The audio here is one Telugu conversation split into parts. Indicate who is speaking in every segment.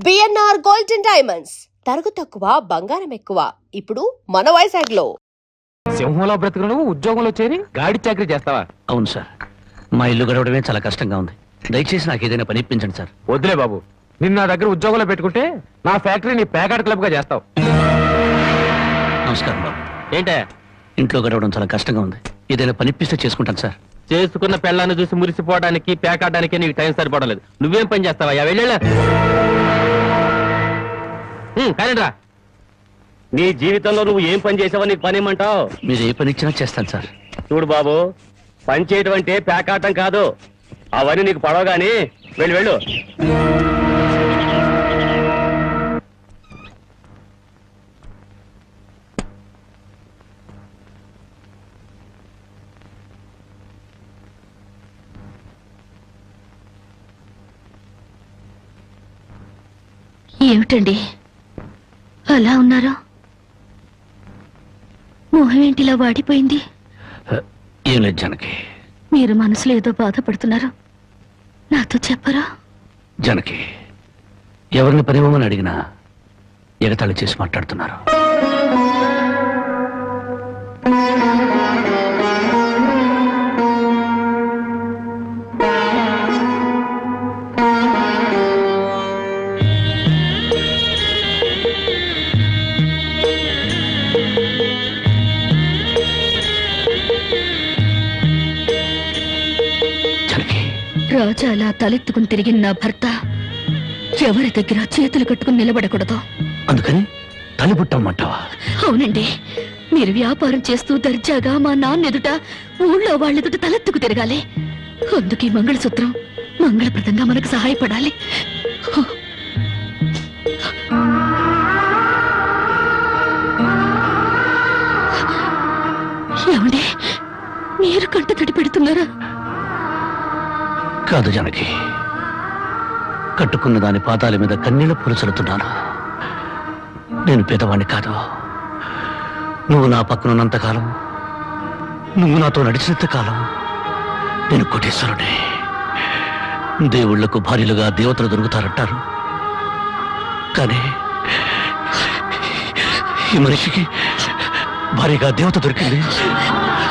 Speaker 1: బిఎన్ఆర్ గోల్డెన్ డైమండ్స్ తరుగు తక్కువ బంగారం ఎక్కువ. ఇప్పుడు మన వైజాగ్ లో.
Speaker 2: సింహంలో బ్రతుకు నువ్వు ఉద్యోగంలో చేరి గాడి చాకరీ చేస్తావా?
Speaker 3: అవును సార్, మా ఇల్లు గడవడమే చాలా కష్టంగా ఉంది. దయచేసి నాకు ఏదైనా పని ఇప్పించండి సార్.
Speaker 2: వద్దులే బాబు, నిన్న నా దగ్గర ఉద్యోగంలో పెట్టుకుంటే నా ఫ్యాక్టరీని ప్యాకాట్ క్లబ్ గా చేస్తావు.
Speaker 3: నమస్కారం బాబు.
Speaker 2: ఏంటే
Speaker 3: ఇంట్లో గడవడం చాలా కష్టంగా ఉంది, ఏదైనా పని ఇప్పిస్తే చేసుకుంటాను సార్.
Speaker 2: చేసుకున్న పెళ్ళాన్ని చూసి మురిసిపోవడానికి ప్యాకాటానికి నీకు టైం సరిపోవడం లేదు. నువ్వేం పని చేస్తావా? వెళ్ళా కానీ రా, నీ జీవితంలో నువ్వు ఏం పని చేసావో నీకు పని ఏమంటావు?
Speaker 3: మీరు ఏ పని ఇచ్చినా చేస్తాను సార్.
Speaker 2: చూడు బాబు, పని చేయడం అంటే ప్యాకాటం కాదు. అవన్నీ నీకు పడవగాని వెళ్ళు.
Speaker 4: ఏమిటండి అలా ఉన్నారు? మొహం ఏంటిలా వాడిపోయింది?
Speaker 3: ఏం లేదు జానకి.
Speaker 4: మీరు మనసులో ఏదో బాధపడుతున్నారు, నాతో చెప్పరా?
Speaker 3: జానకి, ఎవరిని పనివ్వమని అడిగినా ఎగతాళి చేసి మాట్లాడుతున్నారు.
Speaker 4: రాజా అలా తలెత్తుకుని తిరిగిన నా భర్త ఎవరి దగ్గర చేతులు కట్టుకుని నిలబడకూడదు.
Speaker 3: అందుకని తలిపుట్టమ్మంటావా?
Speaker 4: అవునండి, మీరు వ్యాపారం చేస్తూ దర్జాగా మా నాన్న ఎదుట, ఊళ్ళో వాళ్ళెదుట తలెత్తుకు తిరగాలి. అందుకే మంగళసూత్రం మంగళప్రదంగా మనకు సహాయపడాలి. ఏమండి, మీరు కంట తడి పెడుతున్నారా?
Speaker 3: కాదు జానకి, కట్టుకున్న దాని పాదాల మీద కన్నీళ్ల పూలు చల్లుతున్నాను. నేను పేదవాణ్ణి కాదు. నువ్వు నా పక్కనున్నంతకాలం, నువ్వు నాతో నడిచినంత కాలం నేను కోటీశ్వరుడే. దేవుళ్లకు భార్యలుగా దేవతలు దొరుకుతారంటారు, కానీ ఈ మనిషికి భార్యగా దేవత దొరికింది.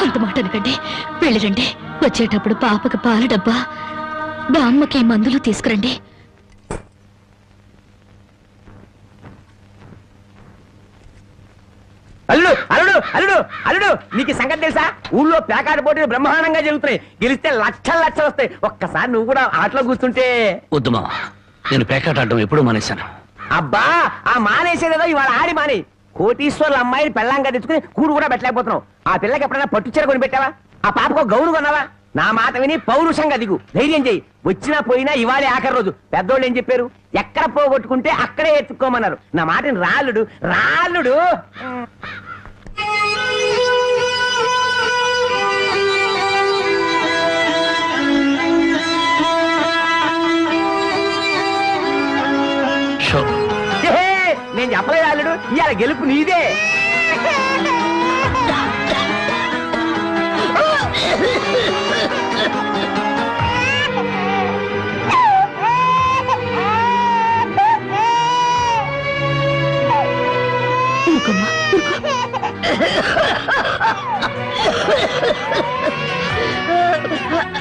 Speaker 4: అంత మాట అనకండి, వెళ్ళిరండి. వచ్చేటప్పుడు పాపకి పాల డబ్బా, బామ్మకి మందులు తీసుకురండి.
Speaker 5: అల్లుడు అల్లుడు అల్లుడు అల్లుడు నీకు సంగతి తెలుసా? ఊళ్ళో ప్యాకాట పోటీలు బ్రహ్మాండంగా జరుగుతున్నాయి. గెలిస్తే లక్షలు వస్తాయి. ఒక్కసారి నువ్వు కూడా ఆటలో కూర్చుంటే.
Speaker 3: వద్దుమా, నేను పేకాట ఆడడం ఎప్పుడూ మానేశాను.
Speaker 5: అబ్బా, ఆ మానేసేదేదో ఇవాళ ఆడి మానే. కోటీశ్వర్ల అమ్మాయిని పెళ్ళంగా తెచ్చుకుని కూడు కూడా పెట్టలేకపోతున్నావు. ఆ పిల్లకి ఎప్పుడైనా పట్టుచీర కొని పెట్టావా? ఆ పాపకు గౌను కొన్నావా? నా మాట విని పౌరుషంగా దిగు, ధైర్యం చెయ్యి. వచ్చినా పోయినా ఇవాళే ఆఖరి రోజు. పెద్దోళ్ళు ఏం చెప్పారు? ఎక్కడ పోగొట్టుకుంటే అక్కడే ఎత్తుక్కోమన్నారు. నా మాటని రాళ్ళుడు రాళ్ళుడు. నేను చెప్పలేదు రాళ్ళుడు, ఇవాళ గెలుపు నీదే.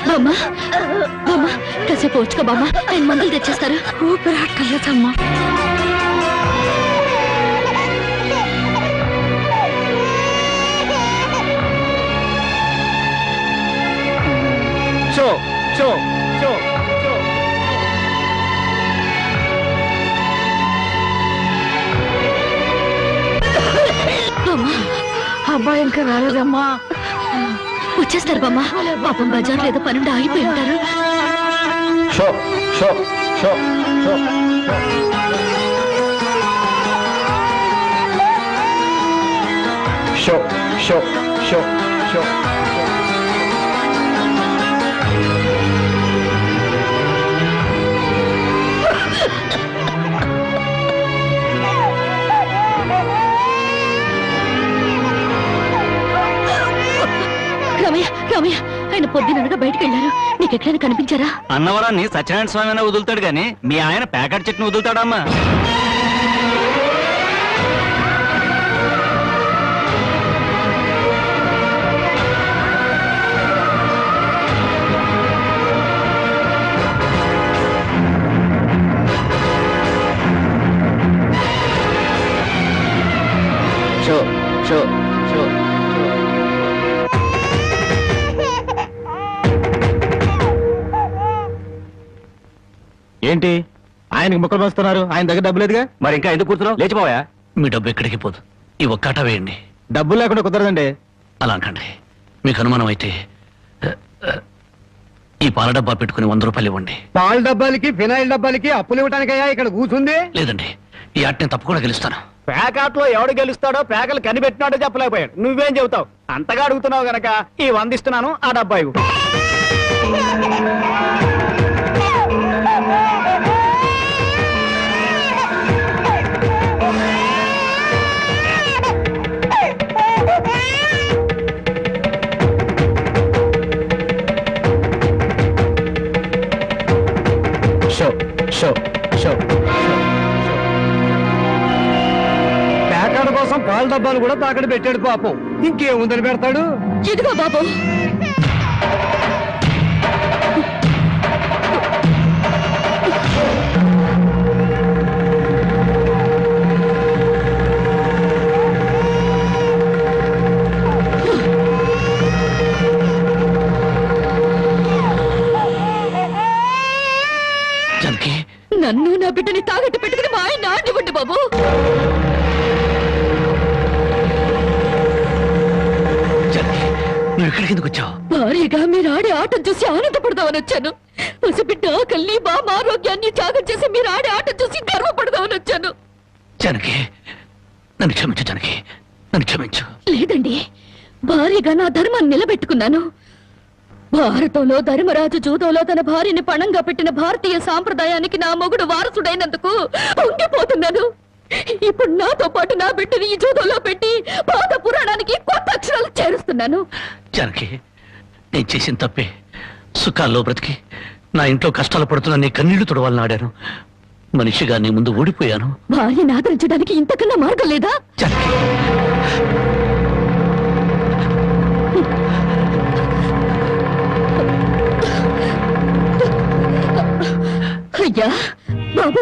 Speaker 4: బామ్మా బామ్మా, కాసేపు వచ్చుకో బామ్మా, ఆయన మందులు తెచ్చేస్తారు. ఊపిరాటమ్మా.
Speaker 2: షో షో షో షో.
Speaker 4: అబ్బాయి ఇంకా రాలేదమ్మా. వచ్చేస్తారు బామ్మా, పాపం బజార్లో ఏదో పనుండి ఆగిపోయి ఉంటారు.
Speaker 2: షో షో షో షో. షో షో షో షో.
Speaker 4: రామయ్య రామయ్య, ఆయన పొద్దుననగా బయటికి వెళ్ళారు. నీకెక్కడైనా కనిపించారా?
Speaker 3: అన్నవరాన్ని సత్యనారాయణ స్వామి అయినా వదులుతాడు గాని మీ ఆయన ప్యాకెట్ చెట్టును వదులుతాడమ్మా.
Speaker 2: షో షో షో
Speaker 6: ఏంటి ఆయనకి ముక్కలు పంచుతున్నారు? ఆయన దగ్గర డబ్బు లేదుగా.
Speaker 2: మరి ఇంకా ఎందుకు కూర్చున్నావు? లేచిపోయా.
Speaker 3: మీ డబ్బు ఎక్కడికి పోదు. ఈ ఒక్కట వేయండి.
Speaker 6: డబ్బులు లేకుండా కుదరదండి.
Speaker 3: అలా అంటండి. మీకు అనుమానం అయితే ఈ పాల డబ్బా పెట్టుకుని 100 రూపాయలు ఇవ్వండి.
Speaker 6: పాల డబ్బాలకి ఫినాయిల్ డబ్బాలకి అప్పులు ఇవ్వడానికయ్యా ఇక్కడ కూర్చుంది.
Speaker 3: లేదండి, ఈ ఆట నేను తప్పకుండా గెలుస్తాను.
Speaker 6: ప్యాకాట్ లో ఎవడు గెలుస్తాడో ప్యాకలు కనిపెట్టినాడో చెప్పలేకపోయాడు. నువ్వేం చెబుతావు? అంతగా అడుగుతున్నావు గనక ఈ 100 ఇస్తున్నాను, ఆ డబ్బా ఇవ్వు. షో షో షో ప్యాకాట్ కోసం పాల డబ్బాలు కూడా తాకడ పెట్టాడు పాపం. ఇంకేముందని పెడతాడు?
Speaker 4: ఇదిగో బాబు,
Speaker 3: జానకి,
Speaker 4: నన్ను నా బిడ్డని తాగట్టు పెట్టుకుని మా ఆయన ఆడివ్వండి బాబు.
Speaker 3: జానకి, నువ్వు ఇక్కడికి ఎందుకు వచ్చావు?
Speaker 4: భారీగా మీరు ఆడే ఆటం చూసి ఆనందపడదామని వచ్చాను. పసిబిడ్డ ఆకలిని బామ ఆరోగ్యాన్ని త్యాగం చేసి మీరు ఆడే ఆటం చూసి గర్వపడదామని వచ్చాను.
Speaker 3: జానకి, నన్ను క్షమించు. జానకి, నన్ను క్షమించు.
Speaker 4: లేదండి, భారీగా నా ధర్మాన్ని నిలబెట్టుకున్నాను. భారతంలో ధర్మరాజు జూదంలో తన భార్యని పణంగా పెట్టిన భారతీయ సాంప్రదాయానికి నా మొగుడు వారసుడైనందుకు పొంగిపోతున్నాను. ఇప్పుడు నాతో పాటు నా బిడ్డని ఈ జూదంలో పెట్టి పాత పురాణానికి కొత్త అక్షరాలు చేరుస్తున్నాను.
Speaker 3: జానకి, నేను చేసిన తప్పే. సుఖాల్లో బ్రతికి నా ఇంట్లో కష్టాలు పడుతున్నా నీ కన్నీళ్లు తుడవాలని ఆడాను. మనిషిగా నీ ముందు ఓడిపోయాను.
Speaker 4: భార్యని ఆదరించడానికి ఇంతకన్నా మార్గం లేదా?
Speaker 3: జానకి,
Speaker 4: అయ్యా బాబు,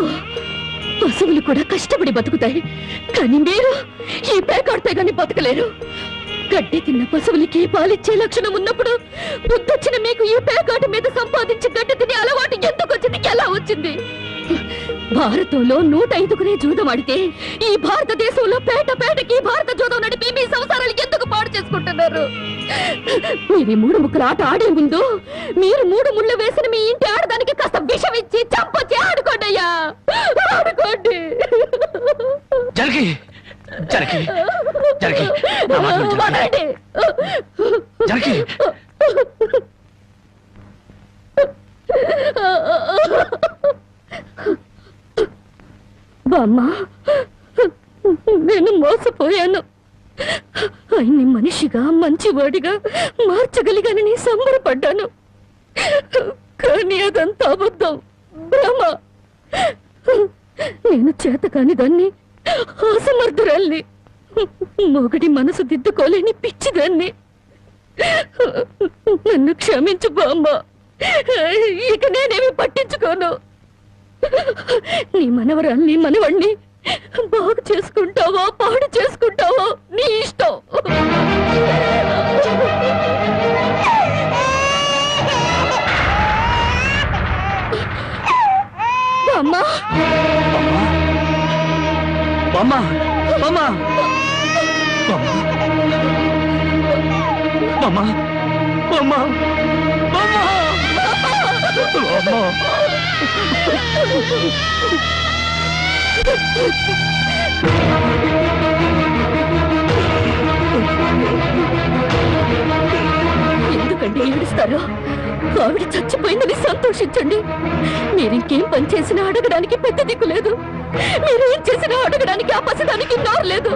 Speaker 4: పశువులు కూడా కష్టపడి బతుకుతాయి, కానీ మీరు ఈ పేకాడితే గాని బతకలేరు. గడ్డి తిన్న పశువులకి పాలిచ్చే లక్షణం ఉన్నప్పుడు బుద్ధొచ్చిన మీకు ఈ పేకాట మీద సంపాదించి గడ్డి తినే అలవాటు ఎందుకు వచ్చింది, ఎలా వచ్చింది? భారతంలో 105కునే జూదం ఆడితే ఈ భారతదేశంలో పేటకి భారత జూదం నడిపి మీ సంసారాలు ఎందుకు పాడు చేసుకుంటున్నారు? మీరు 3 ముక్కల ఆట ఆడే ముందు మీరు 3 ముళ్ళు వేసిన మీ ఇంటి ఆడదానికి కాస్త విషం ఇచ్చి చంపొచ్చి ఆడుకోండి అయ్యా, ఆడుకోండి.
Speaker 3: జానకి, జానకి, జానకి, నా మాట విను, జానకి. జానకి,
Speaker 4: బామ్మ, నేను మోసపోయాను. ఆయన్ని మనిషిగా మంచివాడిగా మార్చగలిగానని సంబరపడ్డాను. కానీ అదంతా అబద్ధం, భ్రమ. నేను చేతకాని దాన్ని, అసమర్థురాల్ని, మొగడి మనసు దిద్దుకోలేని పిచ్చిదాన్ని. నన్ను క్షమించు బామ్మ, ఇక నేనేమి పట్టించుకోను. నీ మనవరాల్ని మనవణ్ణి బాగు చేసుకుంటావో పాడు చేసుకుంటావో నీ ఇష్టం. అమ్మా,
Speaker 3: బామ్మ, బామ్మ, బామ్మ, బామ్మ, బామ్మ, బామ్మ.
Speaker 4: ఎందుకంటే ఏడుస్తారు? ఆవిడ చచ్చిపోయిందని సంతోషించండి. మీరింకేం పని చేసినా అడగడానికి పెద్ద దిక్కు లేదు. మీరేం చేసినా అడగడానికి ఆ పసడానికి నోరు లేదు.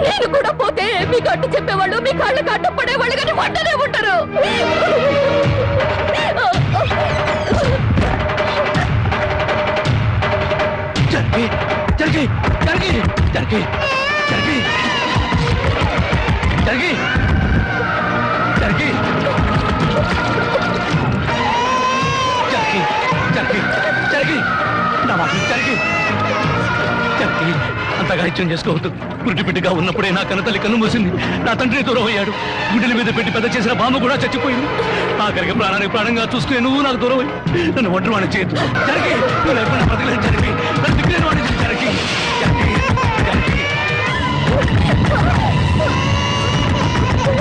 Speaker 4: నేను కూడా పోతే మీకు అడ్డు చెప్పేవాళ్ళు, మీ కాళ్ళకి అడ్డం పడేవాళ్ళు కానీ వంటనే ఉంటారు.
Speaker 3: జరిగి జరిగి జరిగి జరిగి జరిగి జరిగి జరిగి జరిగి జరిగి జరిగి నా మాట జరిగి జరిగి అంతగా ఇచ్చం చేసుకోవద్దు. గుడ్డిపిట్టిగా ఉన్నప్పుడే నా కన్నతల్లి కన్ను మూసింది. నా తండ్రి దూరం అయ్యాడు. గుండెల మీద పెట్టి పెద్ద చేసిన బామ్మ కూడా చచ్చిపోయింది. ఆఖరికి ప్రాణానికి ప్రాణంగా చూసుకునే నువ్వు నాకు దూరం అయ్యి నన్ను ఒంటరి వాడిని చేయొద్దు. జరిగి నువ్వు లేకుండా బ్రతకలేదు. జరిగి నన్ను దిక్కులేని వాడిని జరిగి జరిగి